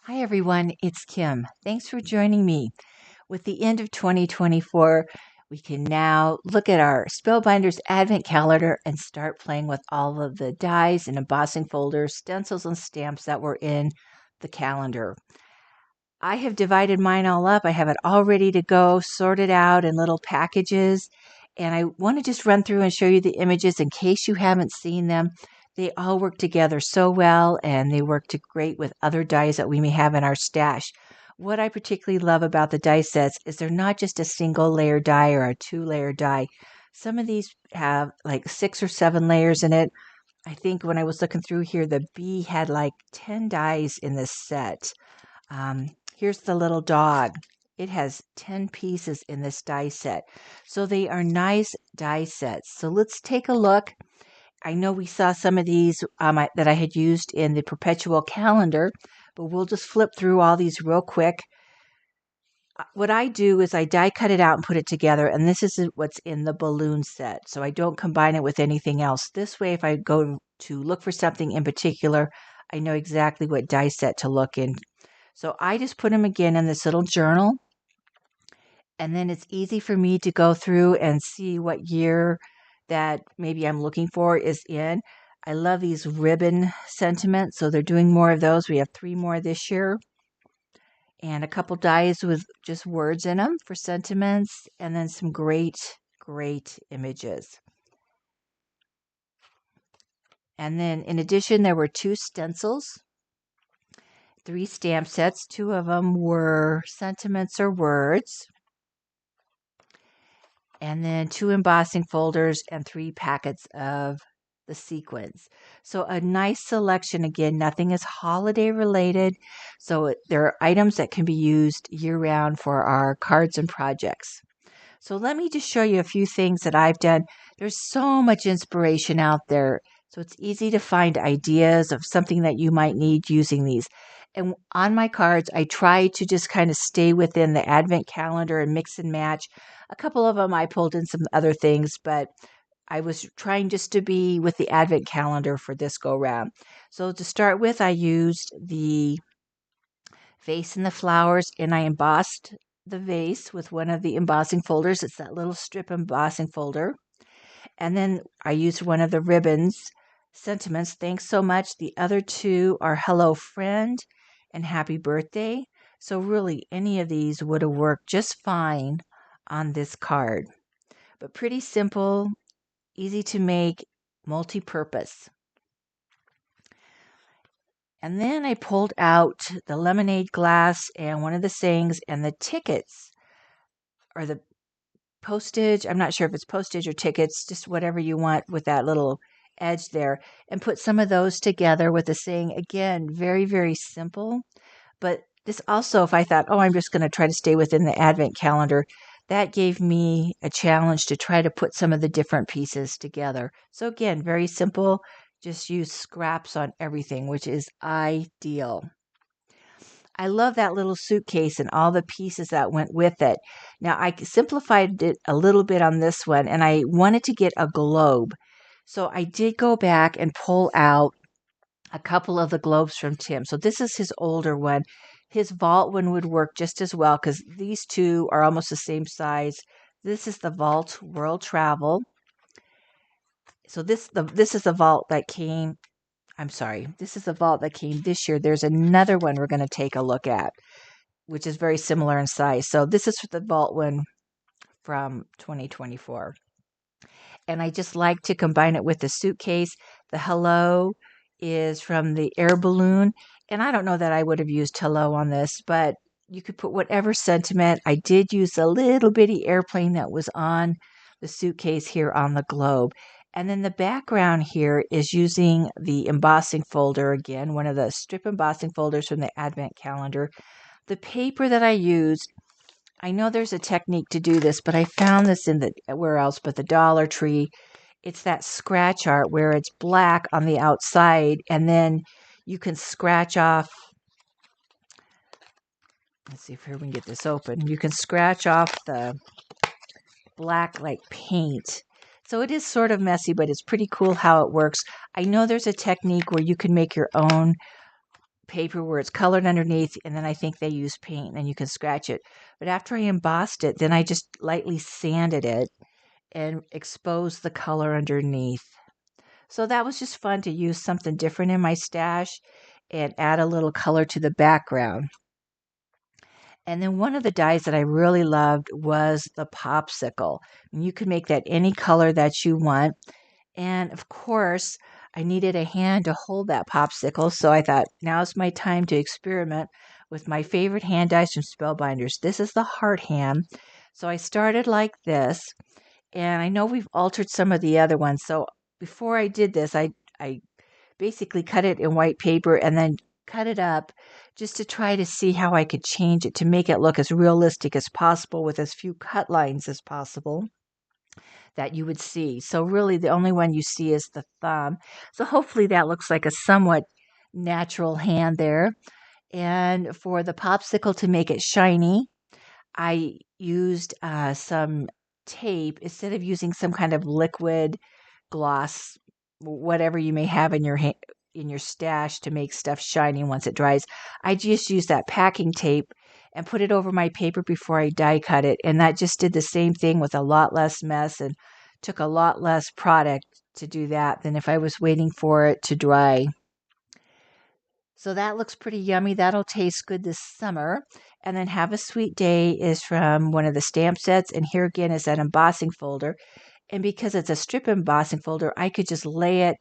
Hi everyone, it's Kim. Thanks for joining me. With the end of 2024, we can now look at our Spellbinders Advent Calendar and start playing with all of the dies and embossing folders, stencils, and stamps that were in the calendar. I have divided mine all up. I have it all ready to go, sorted out in little packages. And I want to just run through and show you the images in case you haven't seen them. They all work together so well, and they work great with other dies that we may have in our stash. What I particularly love about the die sets is they're not just a single layer die or a 2-layer die. Some of these have like 6 or 7 layers in it. I think when I was looking through here, the bee had like 10 dies in this set. Here's the little dog. It has 10 pieces in this die set. So they are nice die sets. So let's take a look. I know we saw some of these that I had used in the perpetual calendar, but we'll just flip through all these real quick. What I do is I die cut it out and put it together, and this is what's in the balloon set. So I don't combine it with anything else. This way, if I go to look for something in particular, I know exactly what die set to look in. So I just put them again in this little journal, and then it's easy for me to go through and see what year that maybe I'm looking for is in. I love these ribbon sentiments, so they're doing more of those. We have 3 more this year, and a couple dies with just words in them for sentiments, and then some great images. And then in addition, there were 2 stencils, 3 stamp sets. 2 of them were sentiments or words, and then 2 embossing folders and 3 packets of the sequins. So a nice selection. Again, nothing is holiday related. So there are items that can be used year round for our cards and projects. So let me just show you a few things that I've done. There's so much inspiration out there. So it's easy to find ideas of something that you might need using these. And on my cards, I try to just kind of stay within the Advent calendar and mix and match. A couple of them I pulled in some other things, but I was trying just to be with the Advent calendar for this go round. So to start with, I used the vase and the flowers, and I embossed the vase with one of the embossing folders. It's that little strip embossing folder. And then I used one of the ribbons, sentiments. Thanks so much. The other 2 are hello friend and happy birthday. So really any of these would have worked just fine on this card. But pretty simple, easy to make, multi-purpose. And then I pulled out the lemonade glass and one of the sayings and the tickets, or the postage. I'm not sure if it's postage or tickets, just whatever you want with that little edge there, and put some of those together with the saying. Again, very simple. But this also, if I thought, oh, I'm just going to try to stay within the Advent calendar, that gave me a challenge to try to put some of the different pieces together. So again, very simple. Just use scraps on everything, which is ideal. I love that little suitcase and all the pieces that went with it. Now, I simplified it a little bit on this one, and I wanted to get a globe. So I did go back and pull out a couple of the globes from Tim. So this is his older one. His vault one would work just as well because these 2 are almost the same size. This is the Vault World Travel. So this is the vault that came. I'm sorry. This is the vault that came this year. There's another one we're going to take a look at, which is very similar in size. So this is the vault one from 2024. And I just like to combine it with the suitcase. The hello is from the air balloon. And I don't know that I would have used hello on this, but you could put whatever sentiment. I did use a little bitty airplane that was on the suitcase here on the globe. And then the background here is using the embossing folder again, one of the strip embossing folders from the Advent calendar. The paper that I used, I know there's a technique to do this, but I found this in where else but the Dollar Tree. It's that scratch art where it's black on the outside, and then you can scratch off. Let's see if here we can get this open. You can scratch off the black like paint. So it is sort of messy, but it's pretty cool how it works. I know there's a technique where you can make your own paper where it's colored underneath, and then I think they use paint and you can scratch it. But after I embossed it, then I just lightly sanded it and exposed the color underneath. So that was just fun to use something different in my stash and add a little color to the background. And then one of the dies that I really loved was the popsicle. And you can make that any color that you want. And of course, I needed a hand to hold that popsicle. So I thought, now's my time to experiment with my favorite hand dies from Spellbinders. This is the heart hand. So I started like this. And I know we've altered some of the other ones. So before I did this, I basically cut it in white paper and then cut it up just to try to see how I could change it to make it look as realistic as possible with as few cut lines as possible that you would see. So really the only one you see is the thumb. So hopefully that looks like a somewhat natural hand there. And for the popsicle to make it shiny, I used some tape instead of using some kind of liquid gloss, whatever you may have in your stash to make stuff shiny once it dries. I just used that packing tape and put it over my paper before I die cut it, and that just did the same thing with a lot less mess and took a lot less product to do that than if I was waiting for it to dry. So that looks pretty yummy. That'll taste good this summer. And then Have a Sweet Day is from one of the stamp sets. And here again is that embossing folder. And because it's a strip embossing folder, I could just lay it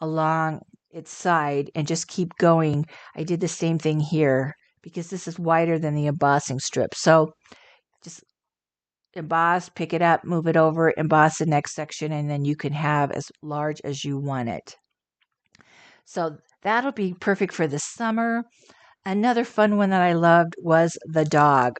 along its side and just keep going. I did the same thing here because this is wider than the embossing strip. So just emboss, pick it up, move it over, emboss the next section, and then you can have as large as you want it. So that'll be perfect for the summer. Another fun one that I loved was the dog.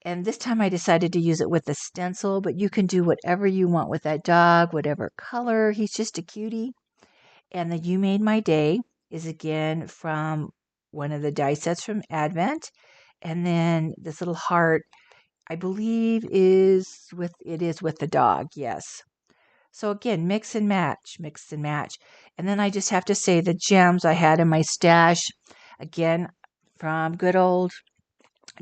And this time I decided to use it with a stencil, but you can do whatever you want with that dog, whatever color. He's just a cutie. And the You Made My Day is again from one of the die sets from Advent. And then this little heart, I believe is with the dog. Yes. So again, mix and match, mix and match. And then I just have to say the gems I had in my stash, again, from good old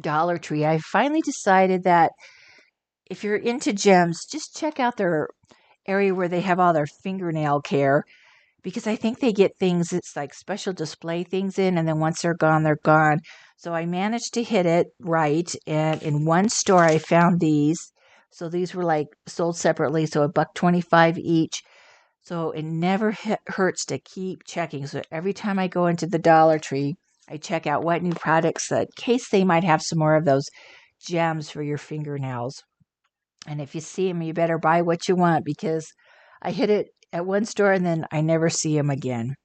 Dollar Tree. I finally decided that if you're into gems, just check out their area where they have all their fingernail care, because I think they get things, it's like special display things in, and then once they're gone, they're gone. So I managed to hit it right. And in one store, I found these. So these were like sold separately. So $1.25 each. So it never hurts to keep checking. So every time I go into the Dollar Tree, I check out what new products, in case they might have some more of those gems for your fingernails. And if you see them, you better buy what you want, because I hit it at one store and then I never see him again.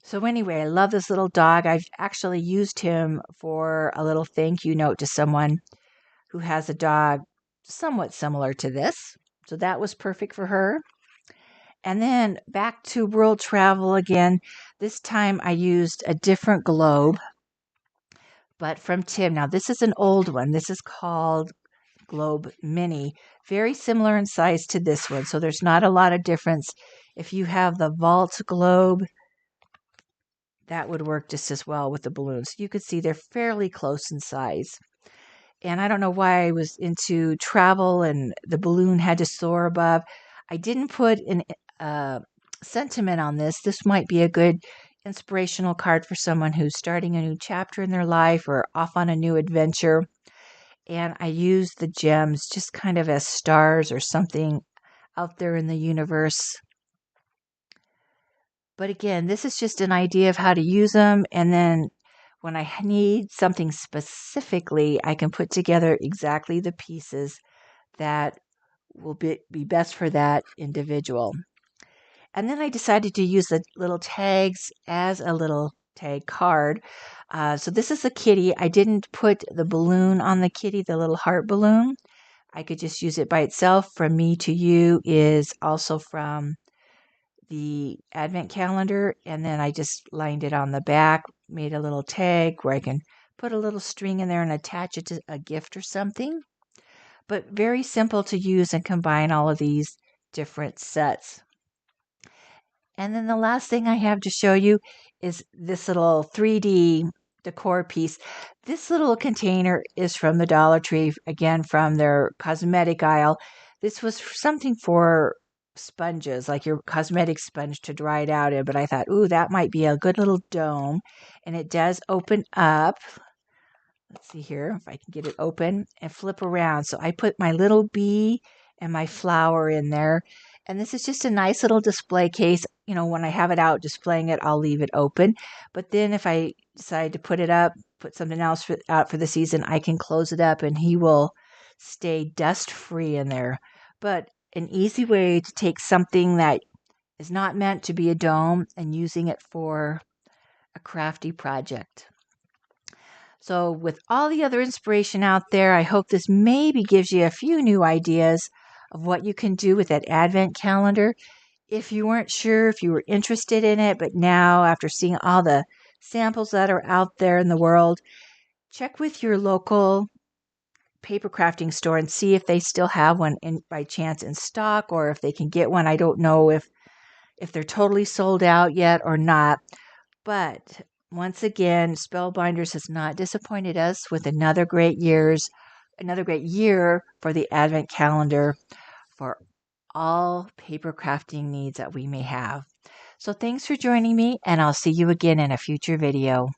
So anyway, I love this little dog. I've actually used him for a little thank you note to someone who has a dog somewhat similar to this. So that was perfect for her. And then back to world travel again. This time I used a different globe, but from Tim. Now this is an old one. This is called Globe Mini. Very similar in size to this one. So there's not a lot of difference. If you have the vault globe, that would work just as well with the balloons. You could see they're fairly close in size. And I don't know why I was into travel and the balloon had to soar above. I didn't put an sentiment on this. This might be a good inspirational card for someone who's starting a new chapter in their life or off on a new adventure. And I used the gems just kind of as stars or something out there in the universe. But again, this is just an idea of how to use them. And then when I need something specifically, I can put together exactly the pieces that will be best for that individual. And then I decided to use the little tags as a little tag card. So this is a kitty. I didn't put the balloon on the kitty, the little heart balloon. I could just use it by itself. From Me to You is also from the Advent calendar. And then I just lined it on the back, made a little tag where I can put a little string in there and attach it to a gift or something. But very simple to use and combine all of these different sets. And then the last thing I have to show you is this little 3D decor piece. This little container is from the Dollar Tree, again from their cosmetic aisle. This was something for sponges, like your cosmetic sponge to dry it out in, but I thought, ooh, that might be a good little dome. And it does open up. Let's see here if I can get it open and flip around. So I put my little bee and my flower in there. And this is just a nice little display case. You know, when I have it out displaying it, I'll leave it open. But then if I decide to put it up, put something else out for the season, I can close it up and he will stay dust free in there. But an easy way to take something that is not meant to be a dome and using it for a crafty project. So, with all the other inspiration out there, I hope this maybe gives you a few new ideas of what you can do with that Advent calendar. If you weren't sure if you were interested in it, but now after seeing all the samples that are out there in the world, check with your local paper crafting store and see if they still have one by chance in stock or if they can get one. I don't know if they're totally sold out yet or not. But once again, Spellbinders has not disappointed us with another great year for the Advent calendar for all paper crafting needs that we may have. So thanks for joining me, and I'll see you again in a future video.